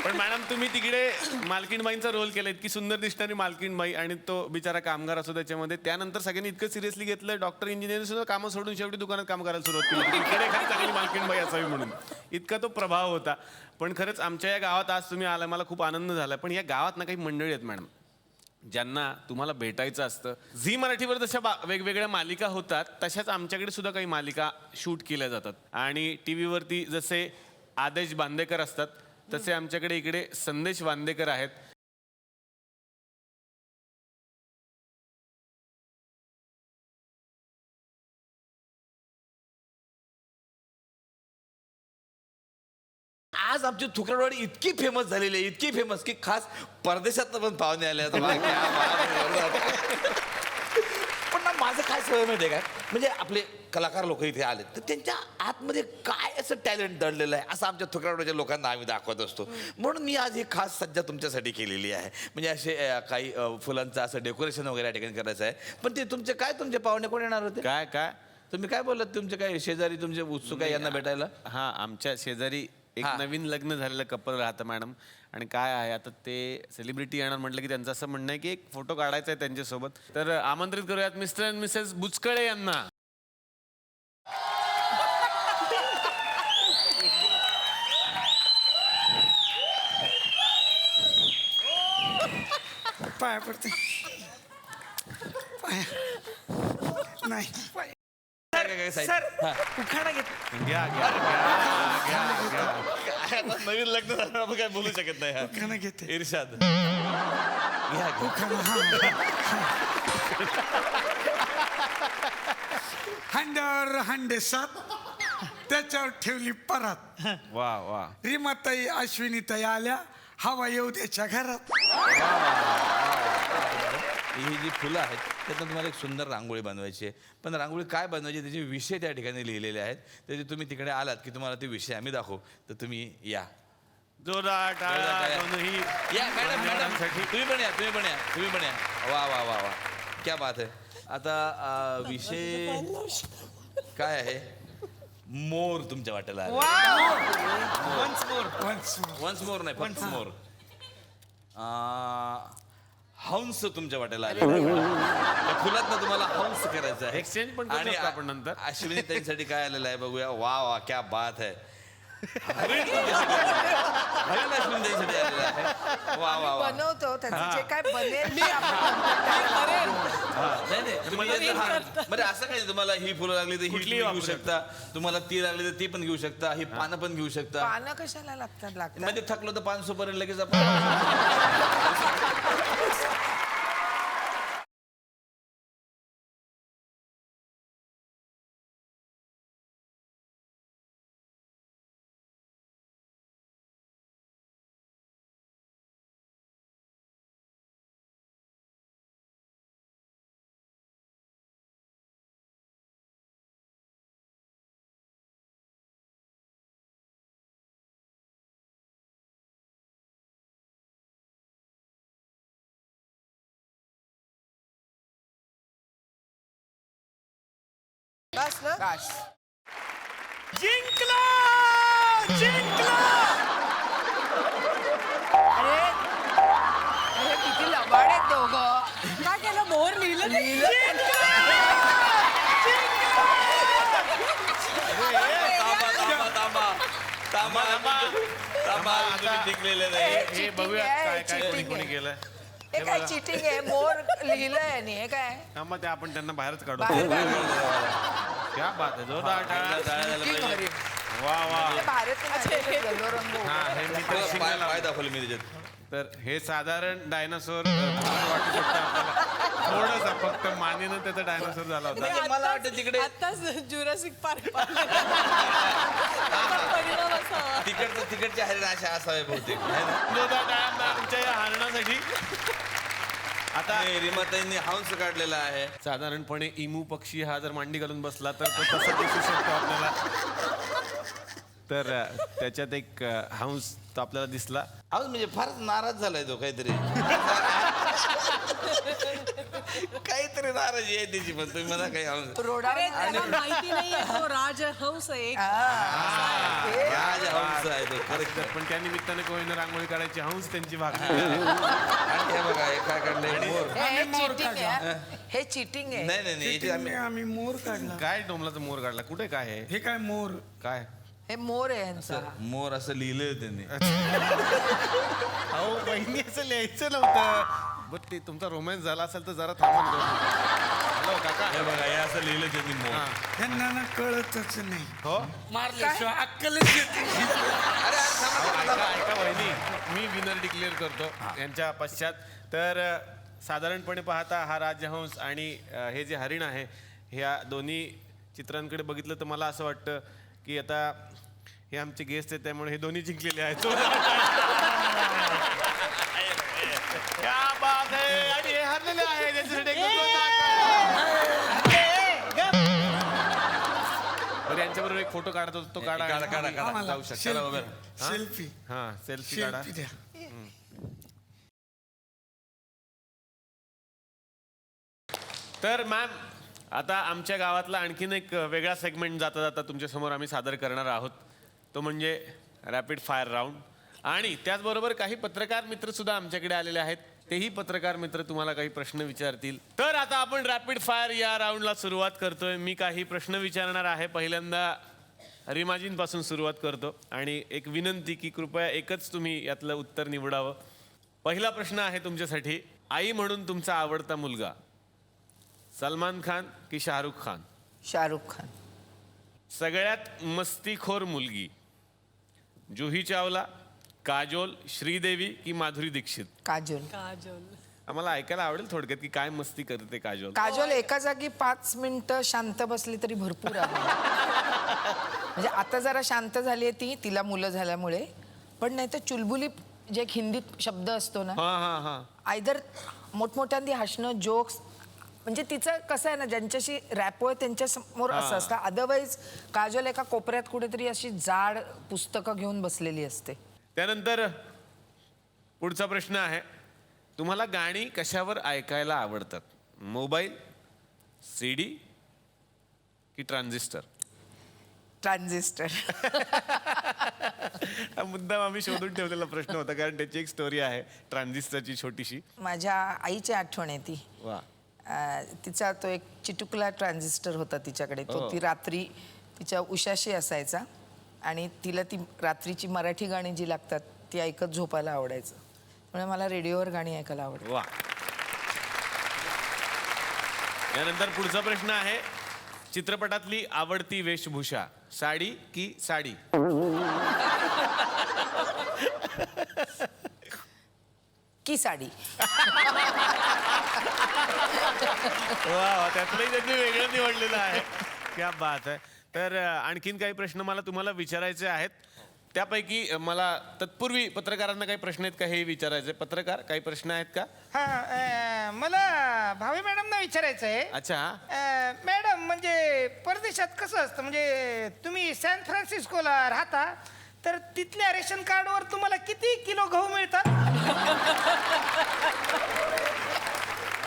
पण मॅडम तुम्ही तिकडे मालकीणबाईंचा रोल केला, इतकी सुंदर दिसणारी मालकीणबाई आणि तो बिचारा कामगार असतो त्याच्यामध्ये. त्यानंतर सगळ्यांनी इतकं सिरियसली घेतलं, डॉक्टर इंजिनियर सुद्धा कामं सोडून शेवटी दुकानात काम करायला सुरुवात केली. इकडे एखादी चांगली मालकीणबाई असावी म्हणून, इतका तो प्रभाव होता. पण खरंच आमच्या या गावात आज तुम्ही आला, मला खूप आनंद झाला. पण या गावात ना काही मंडळी आहेत मॅडम, ज्यांना तुम्हाला भेटायचं असतं. झी मराठीवर जशा वेगवेगळ्या मालिका होतात तशाच आमच्याकडे सुद्धा काही मालिका शूट केल्या जातात. आणि टी व्हीवरती जसे आदेश बांदेकर असतात तसे आमच्याकडे इकडे संदेश बांदेकर आहेत. आज आमची थुकरवाडी इतकी फेमस झालेली आहे, इतकी फेमस की खास परदेशात पण पाहुणे आले आहेत. वा, क्या बात आहे. पण ना माझं काय सवय माहिती आहे का, म्हणजे आपले कलाकार लोक इथे आले तर त्यांच्या आतमध्ये काय असं टॅलेंट दडलेलं आहे असं आमच्या थुकरवाडीच्या लोकांना आम्ही दाखवत असतो. म्हणून मी आज ही खास सज्जा तुमच्यासाठी केलेली आहे. म्हणजे असे काही फुलांचं असं डेकोरेशन वगैरे या ठिकाणी करायचं आहे. पण ते तुमचे पाहुणे कोण येणार होते? काय काय तुम्ही काय बोललात? तुमचे काय शेजारी तुमचे उत्सुक आहे यांना भेटायला? हा, आमच्या शेजारी एक हा. नवीन लग्न झालेलं कपल राहतं मॅडम. आणि काय आहे आता ते सेलिब्रिटी येणार म्हटलं की त्यांचं असं म्हणणं आहे की एक फोटो काढायचा आहे त्यांच्यासोबत. तर आमंत्रित करूयात मिस्टर अँड मिसेस बुचकळे यांना. पाया पडते पाया नाही पाया. काय साहेब? सर हा. उखाणा घेत घ्या घ्या घ्या घ्या घ्या. काय आता नवीन लग्न झालं आपण काय बोलू शकत नाही. हा. उखाणा घेते इर्षाद घ्या घ्या. हांड्यावर हांडे सात त्याच्यावर ठेवली परात. वा वा. रीमाताई अश्विनीताई आल्या हवा येऊ त्याच्या घरात. ही जी फुलं आहेत त्यातून तुम्हाला एक सुंदर रांगोळी बनवायची आहे. पण रांगोळी काय बनवायची त्याचे विषय त्या ठिकाणी लिहिलेले आहेत. त्याचे तुम्ही तिकडे आलात की तुम्हाला ते विषय आम्ही दाखवू. तर तुम्ही या. जोरदार टाळ्या दोनही या मॅडम मॅडम तुम्ही पण या तुम्ही पण या तुम्ही पण या. वा वा वा वा क्या बात आहे. आता विषय काय आहे? मोर तुमच्या वाट्याला आला. वन्स मोर नाही वन्स मोर. हंस तुमच्या वाट्याला आले. त्या फुलात ना तुम्हाला हंस करायचं आहे. Exchange पण करू आणि शकतो आपण नंतर. अश्विनी त्यांच्यासाठी काय आलेलं आहे बघूया. वा वा क्या बात आहे. हरिण तुमच्यासाठी आलेलं आहे. हरिण अश्विनी त्यांच्यासाठी आलेलं आहे. वा वा वा. बनवतो त्याचं जे काय बनेल ते आपण नाही नाही तुम्ही म्हणजे असं काही नाही. तुम्हाला ही फुलं लागली तर ही कुठलीही घेऊ वापरू शकता. तुम्हाला ती लागली तर ती पण घेऊ शकता. ही पानं पण घेऊ शकता. पानं कशाला लागतात मध्ये थकलो तर 500 पर्यंत लगेच आपण बस ना. बस. जिंकला जिंकला. अरे अरे किती लबाड आहेत दोघं. काय केलं? मोर लिहिलं नाही. तुम्ही जिंकलेले नाही. हे cheating बघूया आहे, काय काय कोणी cheating कोणी आहे. केलंय. हे काय चिटिंग आहे. मोर लिहिलंय आणि हे काय थांबा ते आपण त्यांना बाहेरच काढू. बाहेर काढलं. क्या बात आहे जोरदार टाळ्या. झालं पाहिजे. वा वा भारतीय गलोरंग हा हे मी तर पाय शिकायला पाय दाखवले मी त्याच्यात. तर हे साधारण डायनासोर वाटू शकतं आपल्याला थोडंसं फक्त मानेनं त्याचा डायनासोर झाला होता. म्हणजे मला वाटतं तिकडे- आताच जुरासिक पार्क परिणाम असावा. तिकडचे हरिण अशा असावे बहुतेक है ना? जोरदार टाळ्या मॅमच्या या हरणासाठी. आता आणि रीमाताईंनी हंस काढलेला आहे. साधारणपणे इमू पक्षी हा जर मांडी घालून बसला तर तो तसा दिसू शकतो आपल्याला. तर त्याच्यात एक हंस तो आपल्याला दिसला. अहो म्हणजे फारच नाराज झालाय तो काहीतरी काहीतरी नाराजी आहे त्याची. पण तुम्ही मला काही हंस अरे त्याला माहिती नाहीये तो राजहंस आहे एक. हंस आहे तो खरंच. तर पण त्या निमित्ताने कोणी रांगोळी काढायची हंस त्यांची भागली. आणि हे बघा हे काय काढलंय मोर. चिटिंग आहे हे चिटिंग आहे. नाही नाही नाही याची आम्ही आम्ही मोर काढला काय डोमलाचा मोर काढला कुठे काय आहे हे काय मोर काय हे मोर आहे यांचा. मोर असं लिहिलंय त्यांनी. अहो बहिणी असं लिहायचं नव्हतं. बरं ते तुमचा रोमॅन्स झाला असेल तर जरा थांबून हॅलो काका हे बघा हे असं लिहिलं त्यांनी मोर. त्यांना ना कळतच नाही हो मारल्याशिवाय अक्कलच येते. अरे अरे थांबा, थांबा, थांबा. ऐका बहिणी मी विनर डिक्लेअर करतो यांच्या पश्चात. तर साधारणपणे पाहता हा राजहंस आणि हे जे हरिण आहे ह्या दोन्ही चित्रांकडे बघितलं तर मला असं वाटतं की आता हे आमचे गेस्ट आहेत त्यामुळे हे दोन्ही जिंकलेले आहेत. क्या बात आहे. आणि हे हरलेले आहे त्यांच्यासाठी एकदम जोरदार टाळ्या. बरं यांच्याबरोबर एक फोटो काढतो तो काढा काढा, काढा, काढा. जाऊ शकता. चला उभे. सेल्फी हा सेल्फी काढा. सेल्फी द्या. तर मॅम आता आमच्या गावातला आणखीन एक वेगळा सेगमेंट जाता जाता तुमच्यासमोर आम्ही सादर करणार आहोत. तो म्हणजे रॅपिड फायर राऊंड. आणि त्याचबरोबर काही पत्रकार मित्र सुद्धा आमच्याकडे आलेले आहेत. तेही पत्रकार मित्र तुम्हाला काही प्रश्न विचारतील. तर आता आपण रॅपिड फायर या राऊंडला सुरुवात करतोय. मी काही प्रश्न विचारणार आहे. पहिल्यांदा रिमाजींपासून सुरुवात करतो आणि एक विनंती की कृपया एकच तुम्ही यातलं उत्तर निवडावं. पहिला प्रश्न आहे तुमच्यासाठी. आई म्हणून तुमचा आवडता मुलगा सलमान खान की शाहरुख खान? शाहरुख खान. सगळ्यात मस्तीखोर मुलगी जुही चावला, काजोल, श्रीदेवी की माधुरी दीक्षित? काजोल. काजोल. आम्हाला ऐकायला आवडेल थोडक्यात की काय मस्ती करते काजोल. काजोल एका जागी 5 मिनिटं शांत बसली तरी भरपूर आहे. म्हणजे आता जरा शांत झाली आहे ती, तिला मुलं झाल्यामुळे. पण नाही तर चुलबुली जे एक हिंदीत शब्द असतो ना, हा हा हा आयदर मोठमोठ्यांदी हसणं, जोक्स. म्हणजे तिचं कसं आहे ना, ज्यांच्याशी रॅपो आहे त्यांच्या समोर असं असतं. अदरवाईज काजोल एका कोपऱ्यात कुठेतरी अशी जाड पुस्तकं घेऊन बसलेली असते. त्यानंतर पुढचा प्रश्न आहे. तुम्हाला गाणी कशावर ऐकायला आवडतात? मोबाईल, सीडी की ट्रान्झिस्टर? ट्रान्झिस्टर. हा मुद्दाम आम्ही शोधून ठेवलेला प्रश्न होता कारण त्याची एक स्टोरी आहे ट्रान्झिस्टरची छोटीशी. माझ्या आईची आठवण आहे ती. वा. तिचा तो एक चिटुकला ट्रान्झिस्टर होता तिच्याकडे. तो हो. ती रात्री तिच्या उशाशी असायचा आणि तिला ती रात्रीची मराठी गाणी जी लागतात ती ऐकत झोपायला आवडायचं. म्हणजे मला रेडिओवर गाणी ऐकायला आवडतात. वा. यानंतर पुढचा प्रश्न आहे. चित्रपटातली आवडती वेशभूषा साडी की साडी? की साडी. वा त्यातलंही त्यांनी वेगळं निवडलेलं आहे. क्या बात आहे. तर आणखीन काही प्रश्न मला तुम्हाला विचारायचे आहेत. त्यापैकी मला तत्पूर्वी पत्रकारांना काही प्रश्न आहेत का हे विचारायचे. पत्रकार काही प्रश्न आहेत का? हा मला भावे मॅडमना विचारायचं आहे. अच्छा. मॅडम म्हणजे परदेशात कसं असतं, म्हणजे तुम्ही सॅन फ्रान्सिस्कोला राहता तर तिथल्या रेशन कार्डवर तुम्हाला किती किलो गहू मिळतात?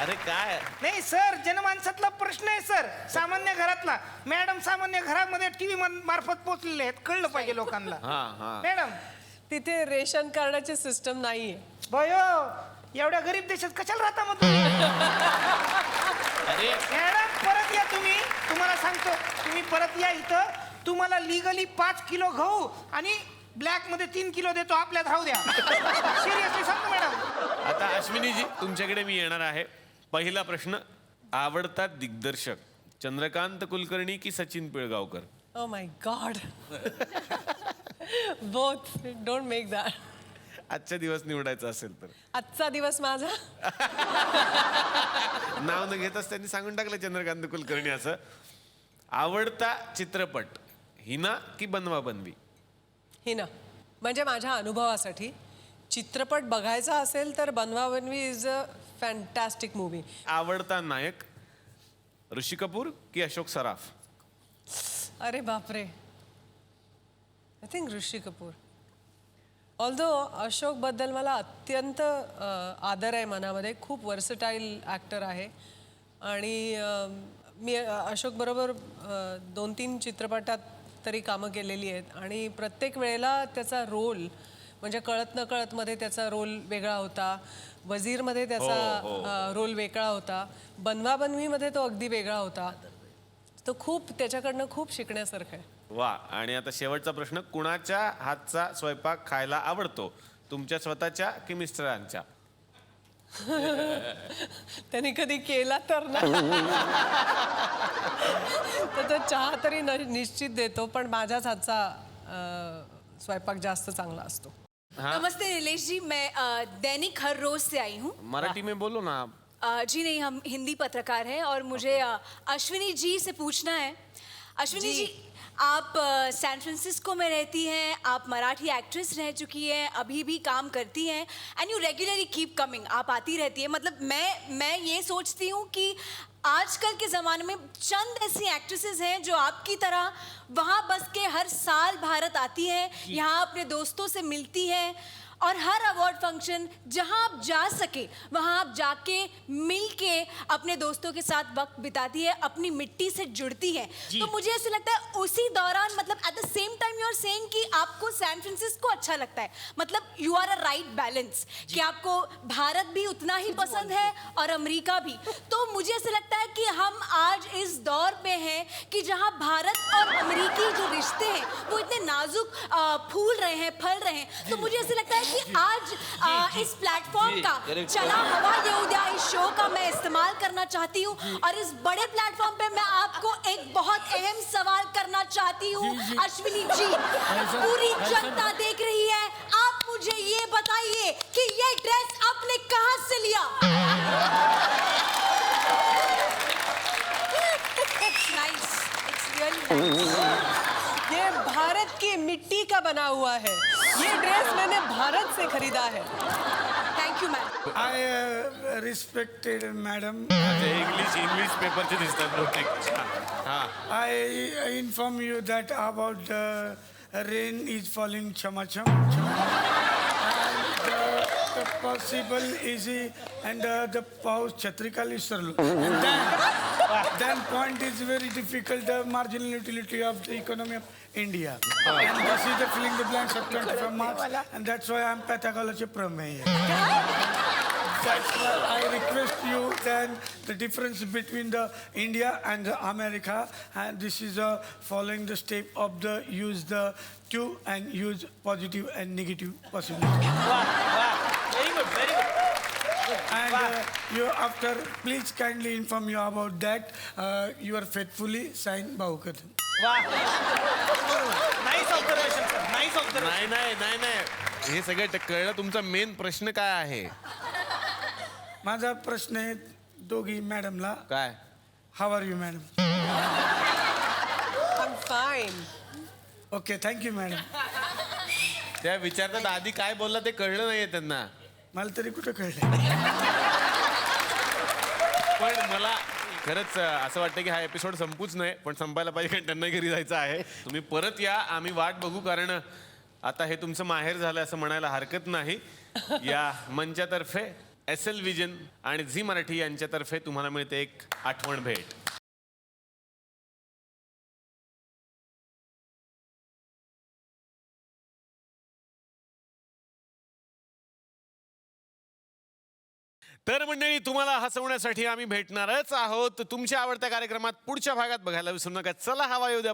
अरे काय नाही सर, जनमानसातला प्रश्न आहे सर, सामान्य घरातला. मॅडम सामान्य घरामध्ये टीव्ही मार्फत पोहोचलेले आहेत, कळलं पाहिजे लोकांना. हा हा मॅडम तिथे रेशन कार्डाची सिस्टम नाहीये. भयो एवढ्या गरीब देशात कशाला राहता मग तुम्ही? अरे मॅडम परत या तुम्ही, तुम्हाला सांगतो, तुम्ही परत या इथं. तुम्हाला लिगली 5 किलो गहू आणि ब्लॅक मध्ये 3 किलो देतो, आपल्यात राहू द्या. सिरियसली सांगतो मॅडम. आता अश्विनीजी तुमच्याकडे मी येणार आहे. पहिला प्रश्न. आवडता दिग्दर्शक चंद्रकांत कुलकर्णी की Sachin Pilgaonkar? Oh my God. Both. Don't make that. आजचा दिवस निवडायचा असेल तर आजचा दिवस माझा. नाव न घेताच त्यांनी सांगून टाकलं चंद्रकांत कुलकर्णी असं. आवडता चित्रपट हिना की बनवा बनवी? हिना. म्हणजे माझ्या अनुभवासाठी चित्रपट बघायचा असेल तर Banwa Banwi is a fantastic movie. आवडता नायक ऋषी कपूर की अशोक सराफ? अरे बापरे. I think Rishi Kapoor. Although अशोकबद्दल मला अत्यंत आदर आहे मनामध्ये. खूप वर्सटाईल ॲक्टर आहे आणि मी अशोकबरोबर 2-3 चित्रपटात तरी कामं केलेली आहेत आणि प्रत्येक वेळेला त्याचा रोल म्हणजे कळत न कळतमध्ये त्याचा रोल वेगळा होता. वजीरमध्ये त्याचा रोल वेगळा होता. बनवा बनवीमध्ये तो अगदी वेगळा होता. तो खूप त्याच्याकडनं खूप शिकण्यासारखं आहे. वा. आणि आता शेवटचा प्रश्न, कुणाच्या हातचा स्वयंपाक खायला आवडतो? तुमच्या स्वतःच्या की मिस्टरांच्या? त्यांनी कधी केला तर ना. तर तो चहा तरी निश्चित देतो पण माझ्याच हातचा स्वयंपाक जास्त चांगला असतो. नमस्ते नीलेश जी, मैं दैनिक हर रोज से आई हूँ. मराठी में बोलो ना आप. जी नहीं, हम हिंदी पत्रकार हैं और मुझे अश्विनी जी से पूछना है. अश्विनी जी, आप सैन फ्रांसिस्को में रहती हैं, आप मराठी एक्ट्रेस रह चुकी हैं, अभी भी काम करती हैं end you regularly keep coming. आप आती रहती है. मतलब मैं ये सोचती हूँ कि आजकल के ज़माने में चंद ऐसी एक्ट्रेसेस हैं जो आपकी तरह वहाँ बस के हर साल भारत आती हैं, यहाँ अपने दोस्तों से मिलती हैं और हर अवार्ड फंक्शन जहाँ आप जा सके वहाँ आप जाके मिल के अपने दोस्तों के साथ वक्त बिताती है, अपनी मिट्टी से जुड़ती है. तो मुझे ऐसा लगता है उसी दौरान, मतलब at the same time you are saying कि आपको सैन फ्रांसिस्को अच्छा लगता है. मतलब you are a right balance कि आपको भारत भी उतना ही पसंद है और अमेरिका भी. तो मुझे ऐसा लगता है कि हम आज इस दौर पे हैं कि जहाँ भारत और अमेरिकी जो रिश्ते हैं वो इतने नाजुक फूल रहे हैं, फल रहे हैं. तो मुझे ऐसा लगता है कि आज इस प्लेटफॉर्म का चला हवा ये उद्या इस शो का मैं इस्तेमाल करना चाहती हूँ और इस बड़े प्लेटफॉर्म पे मैं आपको एक बहुत अहम सवाल करना चाहती हूँ. अश्विनी जी, पूरी जनता देख रही है, आप मुझे ये बताइए कि ये ड्रेस आपने कहाँ से लिया? Nice. It's really nice. ये भारत की मिट्टी का बना हुआ है. ये ड्रेस मैंने भारत से खरीदा है. Thank you, ma'am. I respected madam. English पेपरचे दिसतात बहुतेक. हा. I inform you that about the rain is falling chama cham. And the possible easy and the paus chatrikali sarlu. And then point is very difficult, the marginal utility of the economy of India. And this is the filling the blanks of 25 marks, and that's why I'm pathology promeya. That's why I request you then the difference between the India and the America, and this is following the step of the use the two and use positive and negative possibility. Very good, very good. And you after please kindly inform you about that. You are faithfully signed Bahukatan. वा. Nice observation sir, nice observation. नाही हे सगळं कळलं. तुमचा मेन प्रश्न काय आहे? माझा प्रश्न आहे दोघी मॅडमला. काय? How are you madam? I'm fine. Okay, thank you madam. त्या विचारतात आधी काय बोलला ते कळलं नाहीये त्यांना. मला तरी कुठं कळलं. पण मला खरंच असं वाटतं की हा एपिसोड संपूच नाही, पण संपायला पाहिजे कारण त्यांना घरी जायचं आहे. तुम्ही परत या, आम्ही वाट बघू, कारण आता हे तुमचं माहेर झालं असं म्हणायला हरकत नाही. या मंचातर्फे SL विजन आणि झी मराठी यांच्यातर्फे तुम्हाला मिळते एक आठवण भेट. तर मंडळी, तुम्हाला हसवण्यासाठी आम्ही भेटणारच आहोत तुमच्या आवडत्या कार्यक्रमात. पुढच्या भागात बघायला विसरू नका. चला हवा येऊ द्या.